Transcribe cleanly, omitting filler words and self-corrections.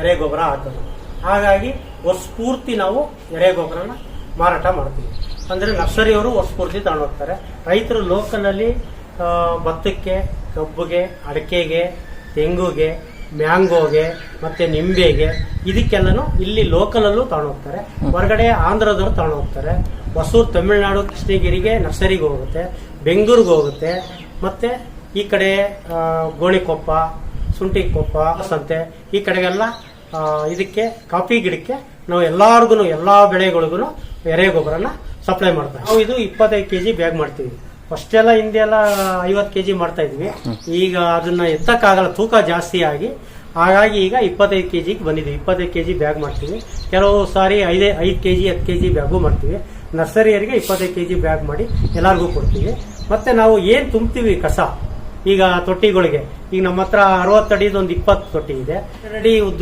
ಎರೆಗೊಬ್ಬರ ಹಾಕೋದು. ಹಾಗಾಗಿ ವರ್ಷ ಪೂರ್ತಿ ನಾವು ಎರೆಗೊಬ್ಬರನ ಮಾರಾಟ ಮಾಡ್ತೀವಿ. ಅಂದ್ರೆ ನರ್ಸರಿಯವರು ವರ್ಷ ಪೂರ್ತಿ ತಗೊಂಡು ಹೋಗ್ತಾರೆ. ರೈತರು ಲೋಕಲ್ ಅಲ್ಲಿ ಭತ್ತಕ್ಕೆ, ಕಬ್ಬಿಗೆ, ಅಡಕೆಗೆ, ತೆಂಗುಗೆ, ಮ್ಯಾಂಗೋಗೆ ಮತ್ತೆ ನಿಂಬೆಗೆ ಇದಕ್ಕೆಲ್ಲನೂ ಇಲ್ಲಿ ಲೋಕಲ್ ಅಲ್ಲೂ ತಗೊಂಡು ಹೋಗ್ತಾರೆ. ಹೊರಗಡೆ ಆಂಧ್ರದವರು ತಗೊಂಡು ಹೋಗ್ತಾರೆ. ಹೊಸೂರು ತಮಿಳುನಾಡು ಕೃಷ್ಣಗಿರಿಗೆ ನರ್ಸರಿಗೆ ಹೋಗುತ್ತೆ, ಬೆಂಗಳೂರಿಗೆ ಹೋಗುತ್ತೆ. ಮತ್ತೆ ಈ ಕಡೆ ಗೋಣಿಕೊಪ್ಪ, ಶುಂಠಿಕೊಪ್ಪ, ಸಂತೆ ಈ ಕಡೆಗೆಲ್ಲ ಇದಕ್ಕೆ ಕಾಫಿ ಗಿಡಕ್ಕೆ ನಾವು ಎಲ್ಲಾರ್ಗು ಎಲ್ಲಾ ಬೆಳೆಗಳಿಗೂ ಎರೆಗೊಬ್ಬರನ ಸಪ್ಲೈ ಮಾಡ್ತಾರೆ. ನಾವು ಇದು 25 kg ಬ್ಯಾಗ್ ಮಾಡ್ತೀವಿ. ಫಸ್ಟ್ ಎಲ್ಲ ಹಿಂದೆಲ್ಲ 50 kg ಮಾಡ್ತಾ ಇದ್ವಿ. ಈಗ ಅದನ್ನ ಎತ್ತಕ್ಕಾಗಲ್ಲ, ತೂಕ ಜಾಸ್ತಿ ಆಗಿ. ಹಾಗಾಗಿ ಈಗ 25 kg ಬಂದಿದ್ವಿ. 25 kg ಬ್ಯಾಗ್ ಮಾಡ್ತೀವಿ. ಕೆಲವು ಸಾರಿ 5 kg 10 kg ಬ್ಯಾಗು ಮಾಡ್ತೀವಿ. ನರ್ಸರಿಯರಿಗೆ 25 kg ಬ್ಯಾಗ್ ಮಾಡಿ ಎಲ್ಲಾರ್ಗೂ ಕೊಡ್ತೀವಿ. ಮತ್ತೆ ನಾವು ಏನ್ ತುಂಬ್ತೀವಿ ಕಸ, ಈಗ ತೊಟ್ಟಿಗಳಿಗೆ, ಈಗ ನಮ್ಮ ಹತ್ರ 60 ಅಡಿದು ಒಂದು 20 ತೊಟ್ಟಿ ಇದೆ. 2 ಅಡಿ